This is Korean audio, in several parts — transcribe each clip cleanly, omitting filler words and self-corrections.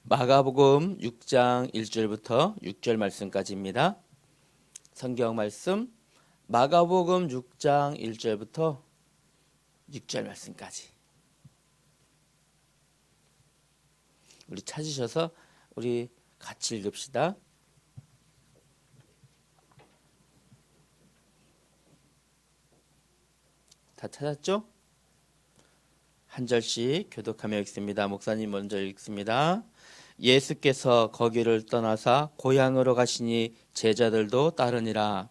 마가복음 6장 1절부터 6절 말씀까지입니다. 성경 말씀 마가복음 6장 1절부터 6절 말씀까지. 우리 찾으셔서 우리 같이 읽읍시다. 다 찾았죠? 한 절씩 교독하며 읽습니다. 목사님 먼저 읽습니다. 예수께서 거기를 떠나사 고향으로 가시니 제자들도 따르니라.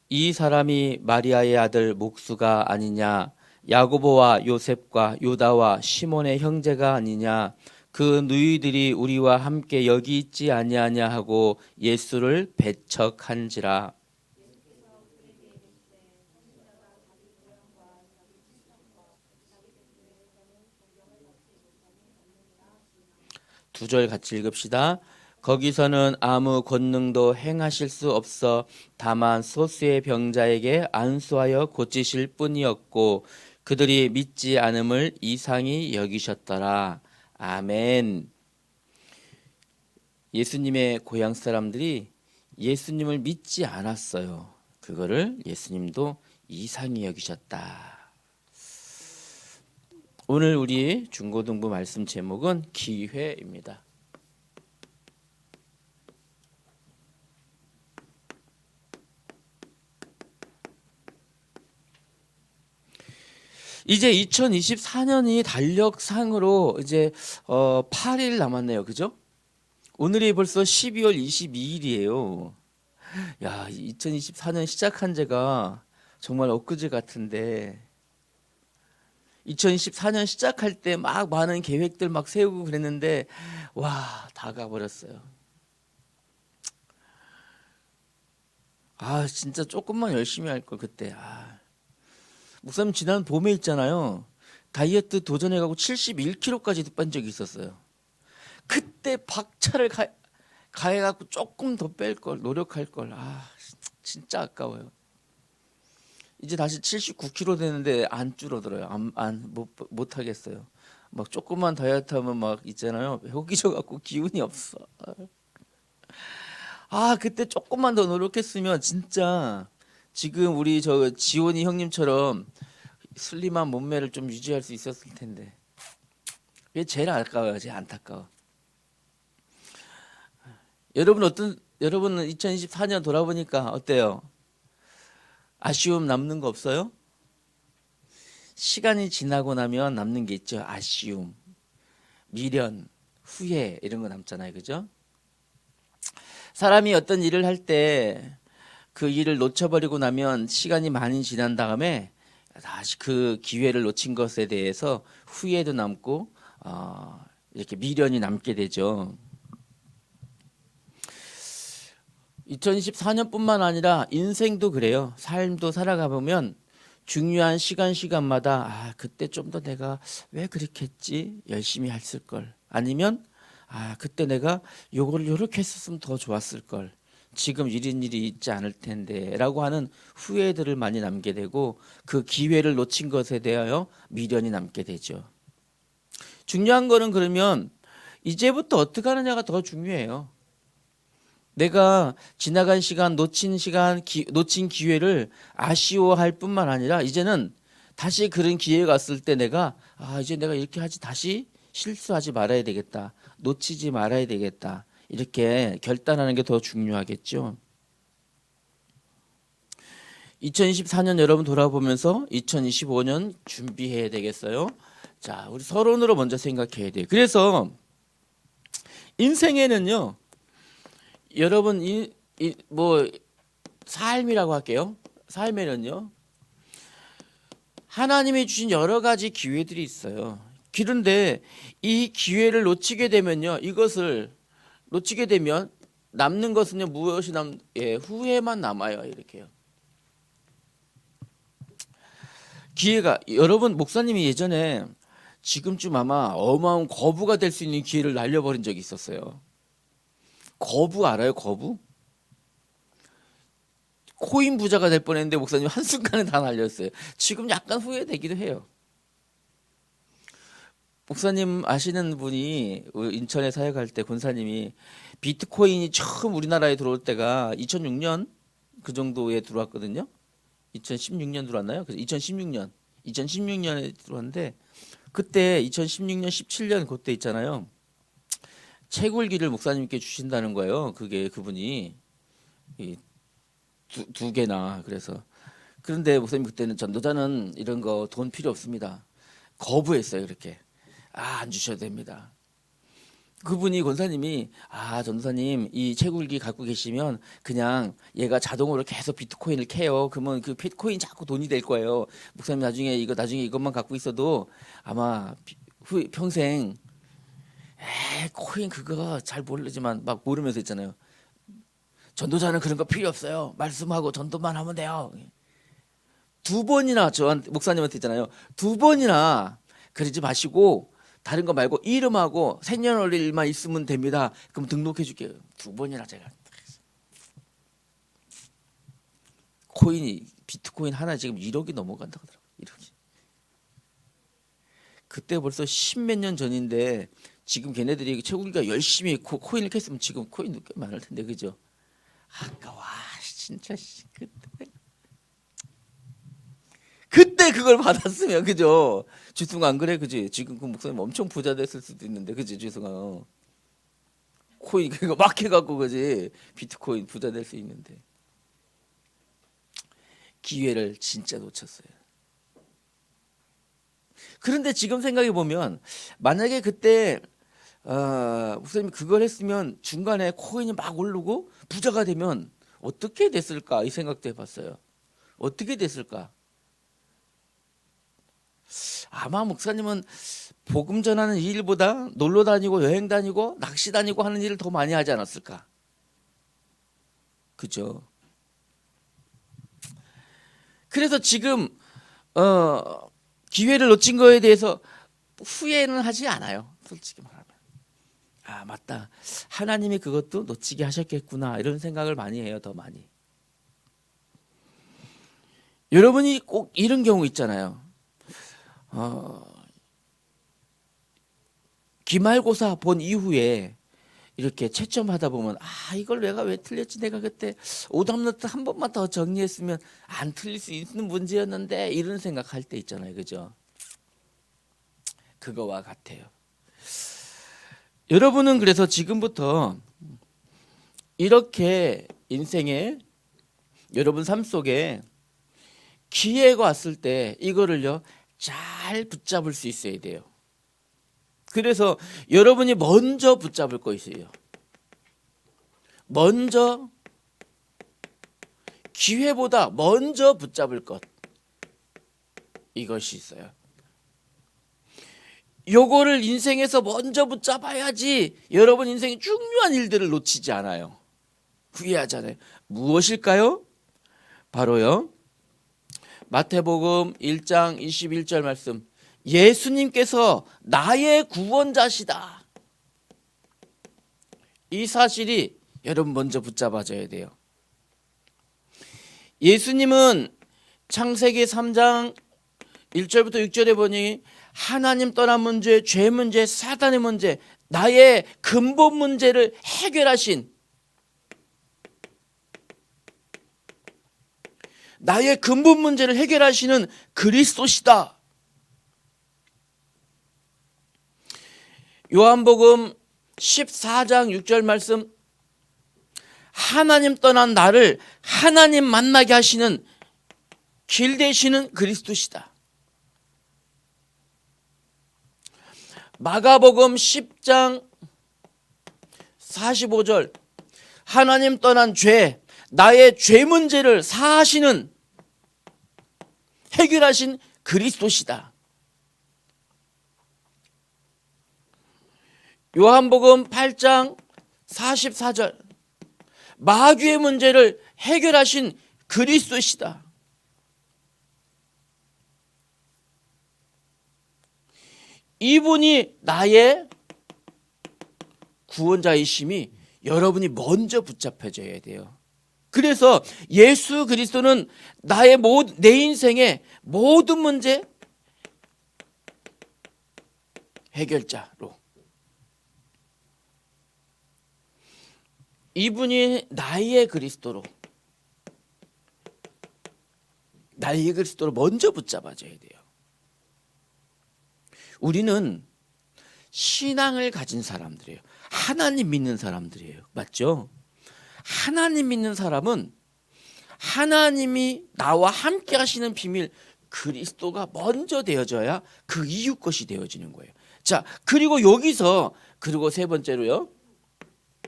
이 사람이 마리아의 아들 목수가 아니냐? 야고보와 요셉과 요다와 시몬의 형제가 아니냐? 그 누이들이 우리와 함께 여기 있지 아니하냐 하고 예수를 배척한지라. 두 절 같이 읽읍시다. 거기서는 아무 권능도 행하실 수 없어 다만 소수의 병자에게 안수하여 고치실 뿐이었고 그들이 믿지 않음을 이상히 여기셨더라. 아멘. 예수님의 고향 사람들이 예수님을 믿지 않았어요. 그거를 예수님도 이상히 여기셨다. 오늘 우리 중고등부 말씀 제목은 기회입니다. 이제 2024년이 달력상으로 이제 8일 남았네요. 그죠? 오늘이 벌써 12월 22일이에요. 야, 2024년 시작한 지가 정말 엊그제 같은데 2024년 시작할 때 막 많은 계획들 막 세우고 그랬는데 와, 다 가버렸어요. 아, 진짜 조금만 열심히 할 걸 그때. 목사님 지난 봄에 있잖아요. 다이어트 도전해가고 71kg까지 뺀 적이 있었어요. 그때 박차를 가해갖고 조금 더 뺄 걸, 노력할 걸. 진짜 아까워요. 이제 다시 79kg 되는데 안 줄어들어요. 못 하겠어요. 막 조금만 다이어트 하면 막 있잖아요. 허기져갖고 기운이 없어. 그때 조금만 더 노력했으면 진짜 지금 우리 저 지원이 형님처럼 슬림한 몸매를 좀 유지할 수 있었을 텐데. 이게 제일 아까워요. 제일 안타까워. 여러분은 2024년 돌아보니까 어때요? 아쉬움 남는 거 없어요? 시간이 지나고 나면 남는 게 있죠. 아쉬움, 미련, 후회 이런 거 남잖아요. 그죠? 사람이 어떤 일을 할 때 그 일을 놓쳐버리고 나면 시간이 많이 지난 다음에 다시 그 기회를 놓친 것에 대해서 후회도 남고 이렇게 미련이 남게 되죠. 2024년뿐만 아니라 인생도 그래요. 삶도 살아가 보면 중요한 시간마다 그때 좀 더 내가 왜 그렇게 했지? 열심히 했을 걸. 아니면 그때 내가 요거를 요렇게 했었으면 더 좋았을 걸. 지금 이런 일이 있지 않을 텐데 라고 하는 후회들을 많이 남게 되고 그 기회를 놓친 것에 대하여 미련이 남게 되죠. 중요한 거는 그러면 이제부터 어떻게 하느냐가 더 중요해요. 내가 지나간 놓친 기회를 아쉬워할 뿐만 아니라 이제는 다시 그런 기회가 왔을 때 내가 이제 내가 이렇게 하지 다시 실수하지 말아야 되겠다. 놓치지 말아야 되겠다. 이렇게 결단하는 게 더 중요하겠죠. 2024년 여러분 돌아보면서 2025년 준비해야 되겠어요. 자, 우리 서론으로 먼저 생각해야 돼요. 그래서 인생에는요. 여러분 뭐 삶이라고 할게요. 삶에는요. 하나님이 주신 여러 가지 기회들이 있어요. 그런데 이 기회를 놓치게 되면요. 이것을 놓치게 되면 남는 것은요. 무엇이 후회만 남아요. 이렇게요. 기회가 여러분 목사님이 예전에 지금쯤 아마 어마어마한 거부가 될 수 있는 기회를 날려버린 적이 있었어요. 거부 알아요? 거부? 코인 부자가 될 뻔했는데 목사님 한순간에 다 날렸어요. 지금 약간 후회되기도 해요. 목사님 아시는 분이 인천에 사역할 때 권사님이 비트코인이 처음 우리나라에 들어올 때가 2006년 그 정도에 들어왔거든요. 2016년 들어왔나요? 그래서 2016년에 들어왔는데 그때 2016년 17년 그때 있잖아요. 채굴기를 목사님께 주신다는 거예요. 그게 그분이 두 개나 그래서 그런데 목사님 그때는 전도자는 이런 거 돈 필요 없습니다. 거부했어요. 그렇게 안 주셔도 됩니다. 그분이 권사님이 전도사님 이 채굴기 갖고 계시면 그냥 얘가 자동으로 계속 비트코인을 캐요. 그러면 그 비트코인 자꾸 돈이 될 거예요. 목사님 나중에 이것만 갖고 있어도 아마 평생 코인 그거 잘 모르지만 막 모르면서 있잖아요. 전도자는 그런 거 필요 없어요. 말씀하고 전도만 하면 돼요. 두 번이나 저한테 목사님한테 있잖아요. 두 번이나 그러지 마시고 다른 거 말고 이름하고 생년월일만 있으면 됩니다. 그럼 등록해 줄게요. 두 번이나 제가 비트코인 하나 지금 1억이 넘어간다고 하더라고요. 1억이. 그때 벌써 십몇 년 전인데 지금 걔네들이 채굴기가 열심히 코인을 캤으면 지금 코인도 꽤 많을 텐데 그죠? 아까워 진짜 그때 그걸 받았으면 그죠? 주승아 안 그래 그지? 지금 그 목사님 엄청 부자 됐을 수도 있는데 그지 주승아? 코인 그거 막 해갖고 그지? 비트코인 부자 될 수 있는데 기회를 진짜 놓쳤어요. 그런데 지금 생각해 보면 만약에 그때 목사님이 그걸 했으면 중간에 코인이 막 오르고 부자가 되면 어떻게 됐을까 이 생각도 해봤어요. 어떻게 됐을까? 아마 목사님은 복음 전하는 이 일보다 놀러 다니고 여행 다니고 낚시 다니고 하는 일을 더 많이 하지 않았을까? 그죠? 그래서 지금 기회를 놓친 거에 대해서 후회는 하지 않아요. 솔직히 말하면. 맞다. 하나님이 그것도 놓치게 하셨겠구나. 이런 생각을 많이 해요. 더 많이. 여러분이 꼭 이런 경우 있잖아요. 기말고사 본 이후에 이렇게 채점하다 보면 이걸 내가 왜 틀렸지? 내가 그때 오답노트 한 번만 더 정리했으면 안 틀릴 수 있는 문제였는데 이런 생각할 때 있잖아요. 그죠? 그거와 같아요. 여러분은 그래서 지금부터 이렇게 인생에 여러분 삶 속에 기회가 왔을 때 이거를요 잘 붙잡을 수 있어야 돼요. 그래서 여러분이 먼저 붙잡을 거 있어요. 먼저 기회보다 먼저 붙잡을 것 이것이 있어요. 요거를 인생에서 먼저 붙잡아야지 여러분 인생의 중요한 일들을 놓치지 않아요. 후회하잖아요. 무엇일까요? 바로요. 마태복음 1장 21절 말씀. 예수님께서 나의 구원자시다. 이 사실이 여러분 먼저 붙잡아줘야 돼요. 예수님은 창세기 3장 1절부터 6절에 보니 하나님 떠난 문제, 죄 문제, 사단의 문제, 나의 근본 문제를 해결하신 나의 근본 문제를 해결하시는 그리스도시다. 요한복음 14장 6절 말씀 하나님 떠난 나를 하나님 만나게 하시는 길 되시는 그리스도시다. 마가복음 10장 45절 하나님 떠난 죄 나의 죄 문제를 사하시는 해결하신 그리스도시다. 요한복음 8장 44절 마귀의 문제를 해결하신 그리스도시다. 이분이 나의 구원자이심이 여러분이 먼저 붙잡혀져야 돼요. 그래서 예수 그리스도는 내 인생의 모든 문제 해결자로, 이분이 나의 그리스도로 먼저 붙잡아줘야 돼요. 우리는 신앙을 가진 사람들이에요. 하나님 믿는 사람들이에요. 맞죠? 하나님 믿는 사람은 하나님이 나와 함께 하시는 비밀 그리스도가 먼저 되어져야 그 이유 것이 되어지는 거예요. 자, 그리고 세 번째로요,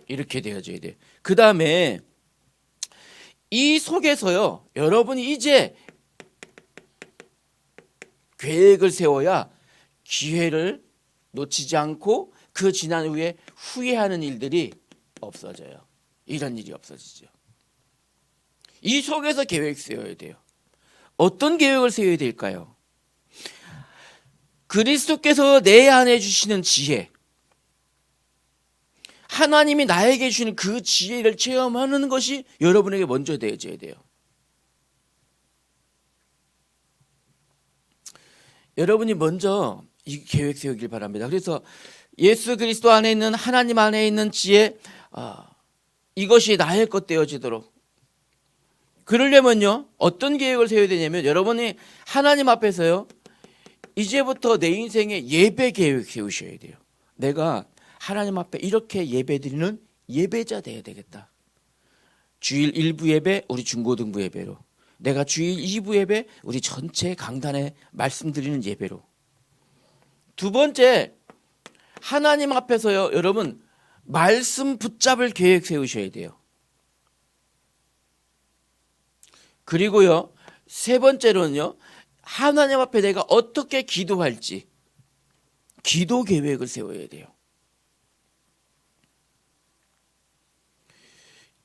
이렇게 되어져야 돼요. 그 다음에 이 속에서요, 여러분이 이제 계획을 세워야 기회를 놓치지 않고 그 지난 후에 후회하는 일들이 없어져요. 이런 일이 없어지죠. 이 속에서 계획 세워야 돼요. 어떤 계획을 세워야 될까요? 그리스도께서 내 안에 주시는 지혜, 하나님이 나에게 주시는 그 지혜를 체험하는 것이 여러분에게 먼저 되어져야 돼요. 여러분이 먼저 이 계획 세우길 바랍니다. 그래서 예수 그리스도 안에 있는, 하나님 안에 있는 지혜, 이것이 나의 것 되어지도록, 그러려면요 어떤 계획을 세워야 되냐면, 여러분이 하나님 앞에서요 이제부터 내 인생의 예배 계획 세우셔야 돼요. 내가 하나님 앞에 이렇게 예배드리는 예배자 돼야 되겠다. 주일 1부 예배, 우리 중고등부 예배로, 내가 주일 2부 예배, 우리 전체 강단에 말씀드리는 예배로. 두 번째, 하나님 앞에서요 여러분 말씀 붙잡을 계획 세우셔야 돼요. 그리고요 세 번째로는요, 하나님 앞에 내가 어떻게 기도할지 기도 계획을 세워야 돼요.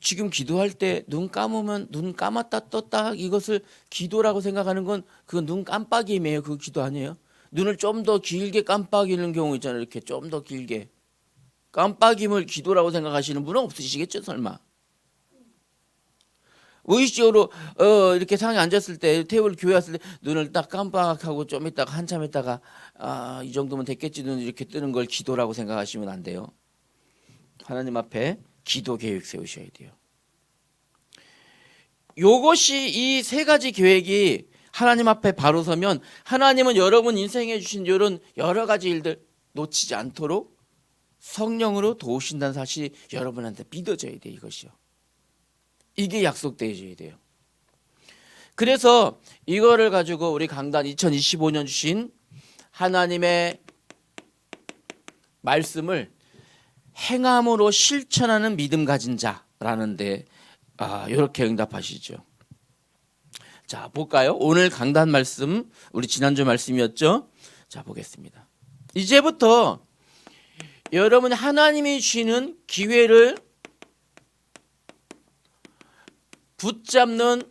지금 기도할 때 눈 감으면 눈 감았다 떴다 이것을 기도라고 생각하는 건 그건 눈 깜빡임이에요. 그거 기도 아니에요. 눈을 좀 더 길게 깜빡이는 경우 있잖아요. 이렇게 좀 더 길게 깜빡임을 기도라고 생각하시는 분은 없으시겠죠 설마. 의식적으로 이렇게 상에 앉았을 때, 테이블 교회 왔을 때 눈을 딱 깜빡하고 좀 있다가 한참 있다가 이 정도면 됐겠지 눈 이렇게 뜨는 걸 기도라고 생각하시면 안 돼요. 하나님 앞에 기도 계획 세우셔야 돼요. 요것이 이 세 가지 계획이 하나님 앞에 바로 서면 하나님은 여러분 인생에 주신 이런 여러 가지 일들 놓치지 않도록 성령으로 도우신다는 사실이 여러분한테 믿어져야 돼요. 이것이요. 이게 약속되어져야 돼요. 그래서 이거를 가지고 우리 강단 2025년 주신 하나님의 말씀을 행함으로 실천하는 믿음 가진 자라는데 이렇게 응답하시죠. 자, 볼까요? 오늘 강단 말씀, 우리 지난주 말씀이었죠? 자, 보겠습니다. 이제부터 여러분 하나님이 주시는 기회를 붙잡는,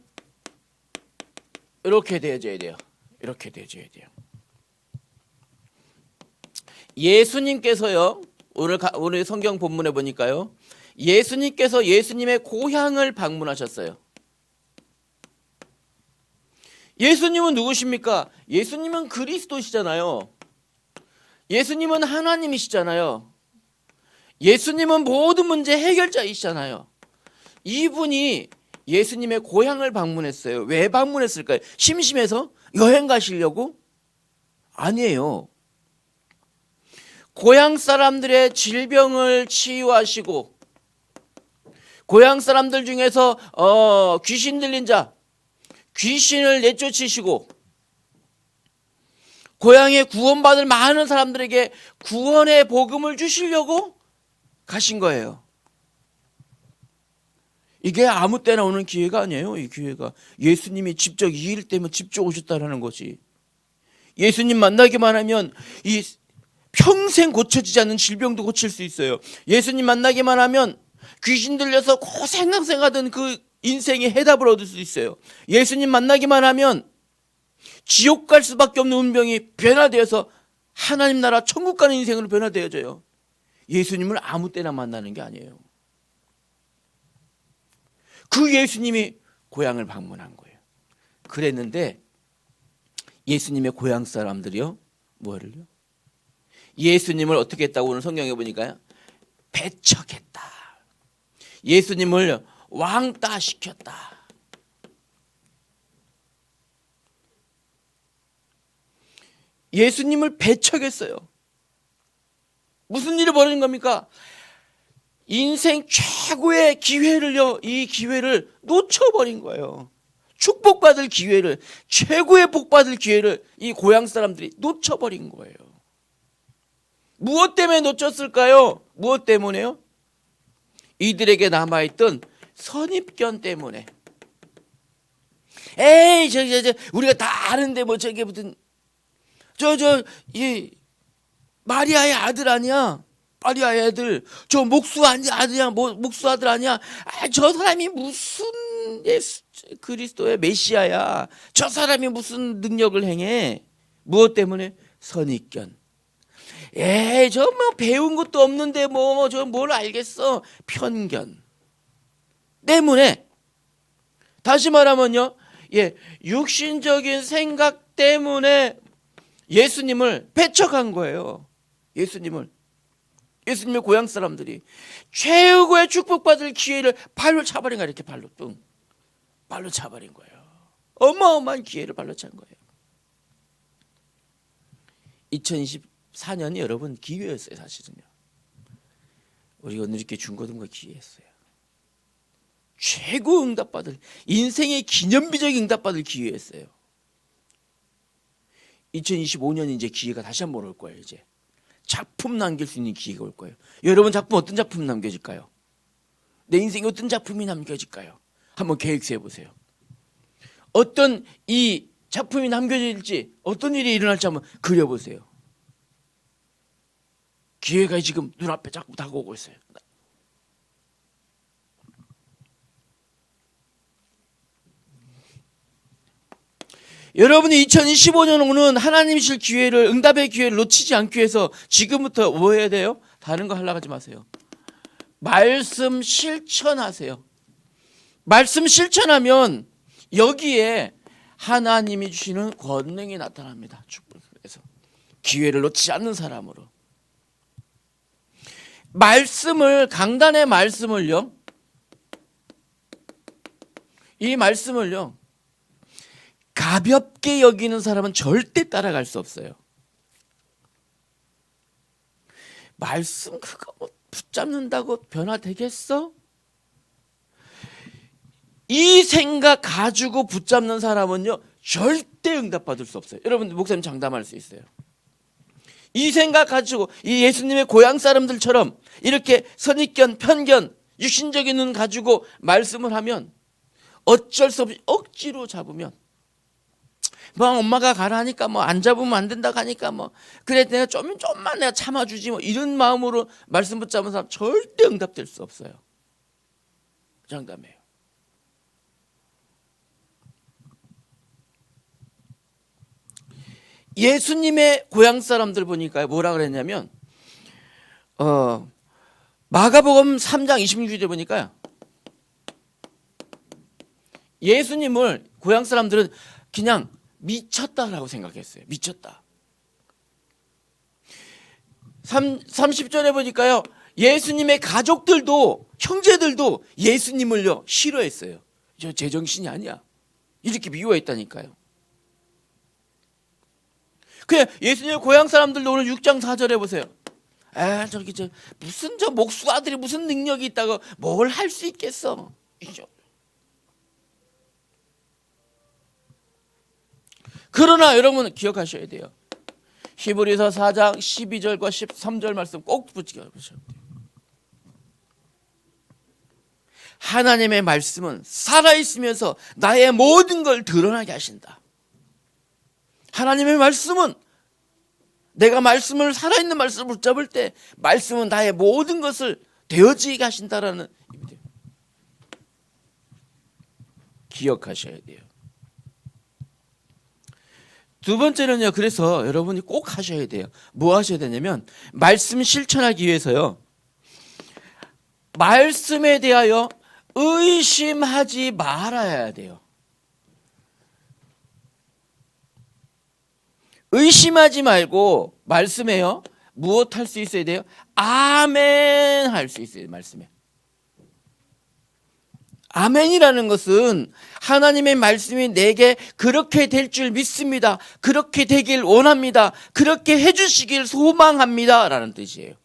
이렇게 되어져야 돼요. 이렇게 되어져야 돼요. 예수님께서요, 오늘 성경 본문에 보니까요, 예수님께서 예수님의 고향을 방문하셨어요. 예수님은 누구십니까? 예수님은 그리스도시잖아요. 예수님은 하나님이시잖아요. 예수님은 모든 문제 해결자이시잖아요. 이분이 예수님의 고향을 방문했어요. 왜 방문했을까요? 심심해서? 여행 가시려고? 아니에요. 고향 사람들의 질병을 치유하시고, 고향 사람들 중에서 귀신 들린 자, 귀신을 내쫓으시고, 고향에 구원받을 많은 사람들에게 구원의 복음을 주시려고 가신 거예요. 이게 아무 때나 오는 기회가 아니에요. 이 기회가 예수님이 직접 이 일 때문에 직접 오셨다라는 것이, 예수님 만나기만 하면 이 평생 고쳐지지 않는 질병도 고칠 수 있어요. 예수님 만나기만 하면 귀신 들려서 고생하던 그 인생의 해답을 얻을 수 있어요. 예수님 만나기만 하면 지옥 갈 수밖에 없는 운명이 변화되어서 하나님 나라 천국 가는 인생으로 변화되어져요. 예수님을 아무 때나 만나는 게 아니에요. 그 예수님이 고향을 방문한 거예요. 그랬는데 예수님의 고향 사람들이요, 뭐를요? 예수님을 어떻게 했다고 오늘 성경에 보니까요, 배척했다. 예수님을 왕따 시켰다. 예수님을 배척했어요. 무슨 일이 벌어진 겁니까? 인생 최고의 기회를요, 이 기회를 놓쳐버린 거예요. 축복받을 기회를, 최고의 복받을 기회를 이 고향 사람들이 놓쳐버린 거예요. 무엇 때문에 놓쳤을까요? 무엇 때문에요? 이들에게 남아있던 선입견 때문에. 에이, 우리가 다 아는데 뭐 저게 무슨 이 마리아의 아들 아니야? 마리아의 아들, 저 목수 아들이야? 뭐 목수 아들 아니야? 아, 저 사람이 무슨 예수 그리스도의 메시아야? 저 사람이 무슨 능력을 행해? 무엇 때문에? 선입견. 에이, 저 뭐 배운 것도 없는데 뭐 저 뭘 알겠어? 편견 때문에. 다시 말하면요, 육신적인 생각 때문에 예수님을 배척한 거예요. 예수님의 고향 사람들이 최고의 축복받을 기회를 발로 차버린 거예요. 이렇게 발로 차버린 거예요. 어마어마한 기회를 발로 찬 거예요. 2024년이 여러분 기회였어요. 사실은요, 우리 오늘 이렇게 중고등부 기회였어요. 최고 응답받을, 인생의 기념비적인 응답받을 기회였어요. 2025년 이제 기회가 다시 한번 올 거예요. 이제 작품 남길 수 있는 기회가 올 거예요. 여러분 작품, 어떤 작품 남겨질까요? 내 인생에 어떤 작품이 남겨질까요? 한번 계획 세워보세요. 어떤 이 작품이 남겨질지, 어떤 일이 일어날지 한번 그려보세요. 기회가 지금 눈앞에 자꾸 다가오고 있어요. 여러분이 2025년 오는 하나님이 주실 기회를, 응답의 기회를 놓치지 않기 위해서 지금부터 뭐 해야 돼요? 다른 거 하려고 하지 마세요. 말씀 실천하세요. 말씀 실천하면 여기에 하나님이 주시는 권능이 나타납니다. 축복에서 기회를 놓치지 않는 사람으로. 강단의 말씀을요, 이 말씀을요, 가볍게 여기는 사람은 절대 따라갈 수 없어요. 말씀 그거 뭐 붙잡는다고 변화되겠어? 이 생각 가지고 붙잡는 사람은요, 절대 응답받을 수 없어요. 여러분, 목사님 장담할 수 있어요. 이 생각 가지고 이 예수님의 고향 사람들처럼 이렇게 선입견, 편견, 육신적인 눈 가지고 말씀을 하면 어쩔 수 없이 억지로 잡으면, 뭐 엄마가 가라 하니까 뭐 안 잡으면 안 된다고 하니까 뭐 그래 내가 좀만 내가 참아주지 뭐 이런 마음으로 말씀 붙잡은 사람 절대 응답될 수 없어요. 장담해요. 예수님의 고향 사람들 보니까 뭐라 그랬냐면, 마가복음 3장 26절에 보니까요, 예수님을 고향 사람들은 그냥 미쳤다라고 생각했어요. 미쳤다. 30절에 보니까요, 예수님의 가족들도, 형제들도 예수님을요 싫어했어요. 저 제정신이 아니야, 이렇게 미워했다니까요. 그냥 예수님의 고향 사람들도 오늘 6장 4절에 보세요. 무슨 저 목수 아들이 무슨 능력이 있다고 뭘 할 수 있겠어. 그러나 여러분 기억하셔야 돼요. 히브리서 4장 12절과 13절 말씀 꼭 붙여보셔야 돼요. 하나님의 말씀은 살아있으면서 나의 모든 걸 드러나게 하신다. 하나님의 말씀은, 내가 말씀을, 살아있는 말씀을 붙잡을 때 말씀은 나의 모든 것을 되어지게 하신다라는 의미입니다. 기억하셔야 돼요. 두 번째는요, 그래서 여러분이 꼭 하셔야 돼요. 뭐 하셔야 되냐면, 말씀 실천하기 위해서요, 말씀에 대하여 의심하지 말아야 돼요. 의심하지 말고 말씀해요. 무엇 할 수 있어야 돼요? 아멘 할 수 있어요. 말씀에. 아멘이라는 것은 하나님의 말씀이 내게 그렇게 될 줄 믿습니다. 그렇게 되길 원합니다. 그렇게 해주시길 소망합니다. 라는 뜻이에요.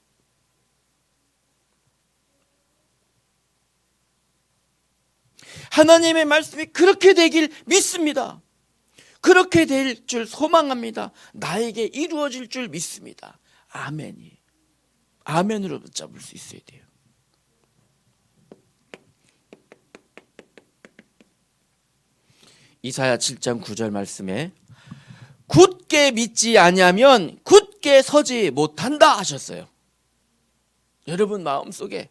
하나님의 말씀이 그렇게 되길 믿습니다. 그렇게 될 줄 소망합니다. 나에게 이루어질 줄 믿습니다. 아멘이. 아멘으로 붙잡을 수 있어야 돼요. 이사야 7장 9절 말씀에 굳게 믿지 아니하면 굳게 서지 못한다 하셨어요. 여러분 마음속에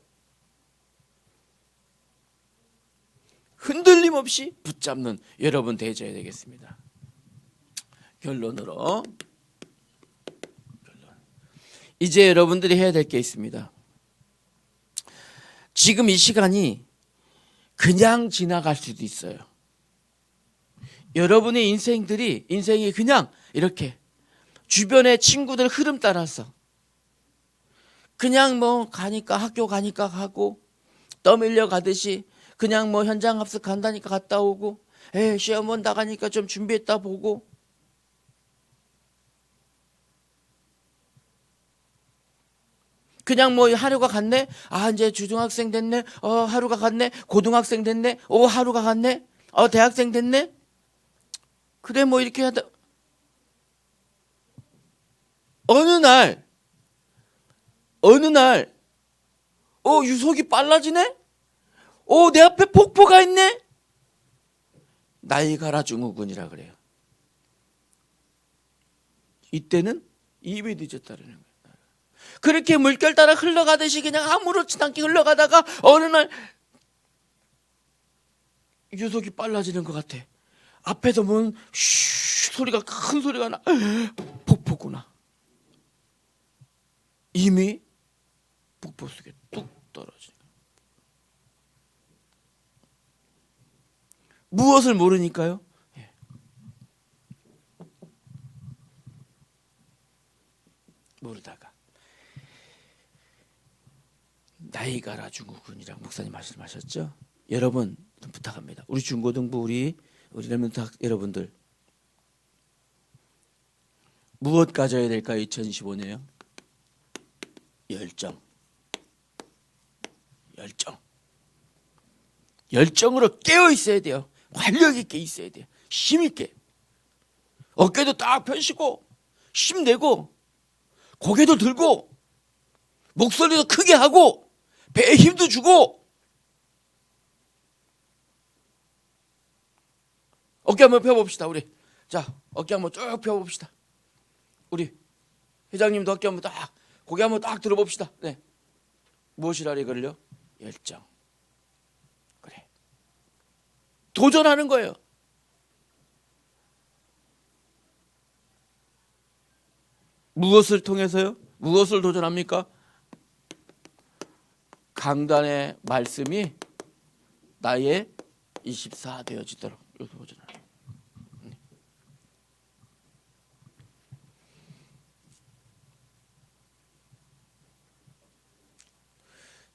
흔들림 없이 붙잡는 여러분 되셔야 되겠습니다. 결론으로 이제 여러분들이 해야 될 게 있습니다. 지금 이 시간이 그냥 지나갈 수도 있어요. 여러분의 인생이 그냥 이렇게 주변의 친구들 흐름 따라서 그냥 뭐 가니까 학교 가니까 가고 떠밀려 가듯이 그냥 뭐 현장 합숙 간다니까 갔다 오고 시험원 나가니까 좀 준비했다 보고 그냥 뭐 하루가 갔네. 이제 중학생 됐네. 하루가 갔네. 고등학생 됐네. 하루가 갔네. 대학생 됐네. 그래 뭐 이렇게 하다 어느 날 유속이 빨라지네. 내 앞에 폭포가 있네. 나이가라 증후군이라 그래요. 이때는 이미 늦었다는 거예요. 그렇게 물결 따라 흘러가듯이 그냥 아무렇지도 않게 흘러가다가 어느 날 유속이 빨라지는 것 같아. 앞에서 뭔 소리가 큰 소리가 나. 폭포구나. 이미 폭포 속에 뚝 떨어지는. 무엇을 모르니까요? 모르다가 나이가라 증후군이라고 목사님 말씀하셨죠? 여러분 좀 부탁합니다. 우리 중고등부 우리 렘넌트 여러분들 무엇 가져야 될까요? 2025년에요. 열정으로 깨어 있어야 돼요. 활력 있게 있어야 돼요. 힘 있게. 어깨도 딱 펴시고 힘내고 고개도 들고 목소리도 크게 하고 배에 힘도 주고 어깨 한번 펴봅시다. 우리 자 어깨 한번 쭉 펴봅시다. 우리 회장님도 어깨 한번 딱 고개 한번 딱 들어봅시다. 네. 무엇이라 이거를요? 열정. 그래. 도전하는 거예요. 무엇을 통해서요? 무엇을 도전합니까? 강단의 말씀이 나의 24 되어지도록 도전하는.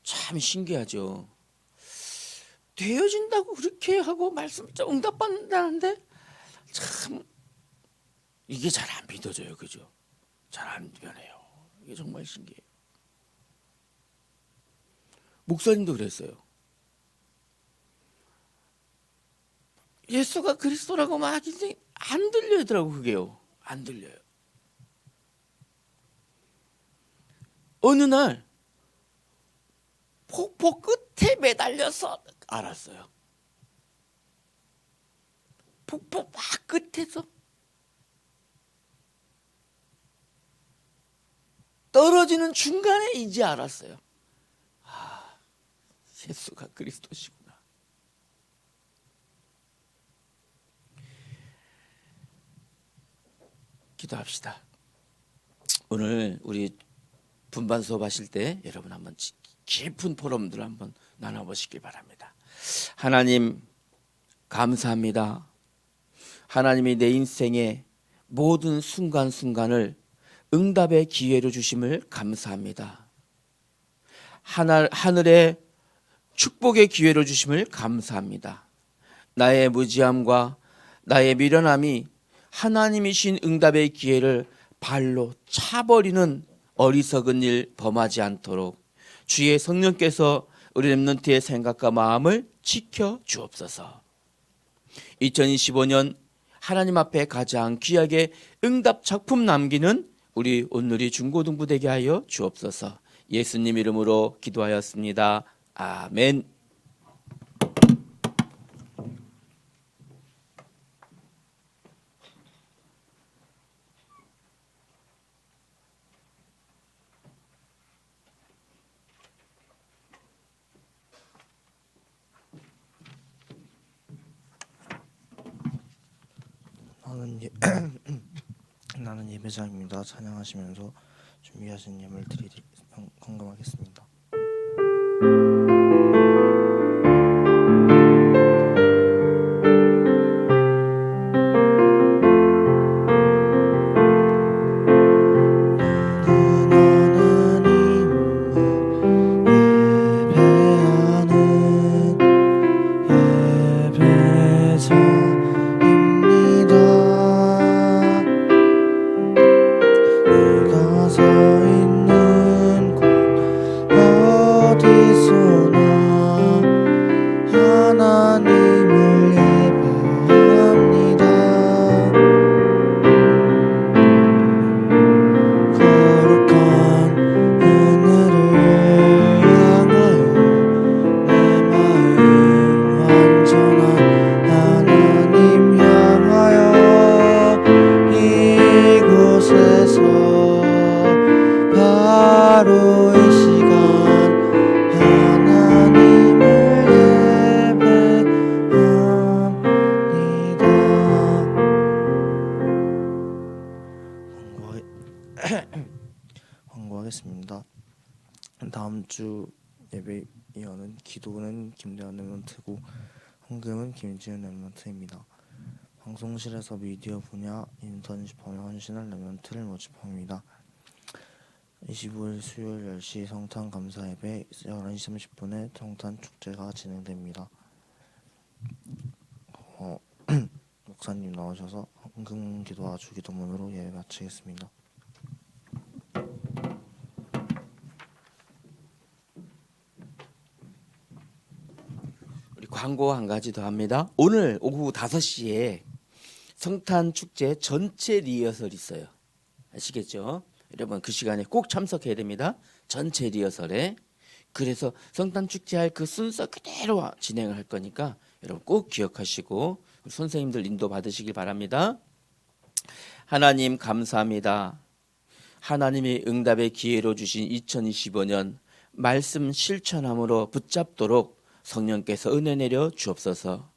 참 신기하죠. 되어진다고 그렇게 하고 말씀 응답받는다는데 참 이게 잘 안 믿어져요. 그죠? 잘 안 변해요. 이게 정말 신기해요. 목사님도 그랬어요. 예수가 그리스도라고 막 이제 안 들리더라고. 그게요. 안 들려요. 어느 날 폭포 끝에 매달려서 알았어요. 폭포 막 끝에서 떨어지는 중간에 이제 알았어요. 예수가 그리스도시구나. 기도합시다. 오늘 우리 분반 수업 하실 때 여러분 한번 깊은 포럼들 한번 나눠보시길 바랍니다. 하나님 감사합니다. 하나님이 내 인생의 모든 순간순간을 응답의 기회로 주심을 감사합니다. 하늘의 축복의 기회로 주심을 감사합니다. 나의 무지함과 나의 미련함이 하나님이신 응답의 기회를 발로 차버리는 어리석은 일 범하지 않도록 주의 성령께서 우리 렘넌트의 생각과 마음을 지켜 주옵소서. 2025년 하나님 앞에 가장 귀하게 응답 작품 남기는 우리 온누리 중고등부 되게 하여 주옵소서. 예수님 이름으로 기도하였습니다. 아멘. 나는 예배자입니다. 찬양하시면서 준비하신 예물들이 헌금하겠습니다. 광고하겠습니다. 다음 주 예배 이어는 기도는 김대환 랩런트고 헌금은 김지은 랩런트입니다. 방송실에서 미디어 분야 인턴십하며 헌신한 랩런트를 모집합니다. 25일 수요일 10시 성탄 감사 예배 11시 30분에 성탄 축제가 진행됩니다. 목사님 나오셔서 헌금 기도와 주기도문으로 예배 마치겠습니다. 우리 광고 한 가지 더 합니다. 오늘 오후 5시에 성탄 축제 전체 리허설 있어요. 아시겠죠? 여러분 그 시간에 꼭 참석해야 됩니다. 전체 리허설에. 그래서 성탄 축제 할 그 순서 그대로 진행을 할 거니까 여러분 꼭 기억하시고 선생님들 인도 받으시길 바랍니다. 하나님 감사합니다. 하나님이 응답의 기회로 주신 2025년 말씀 실천함으로 붙잡도록 성령께서 은혜 내려 주옵소서.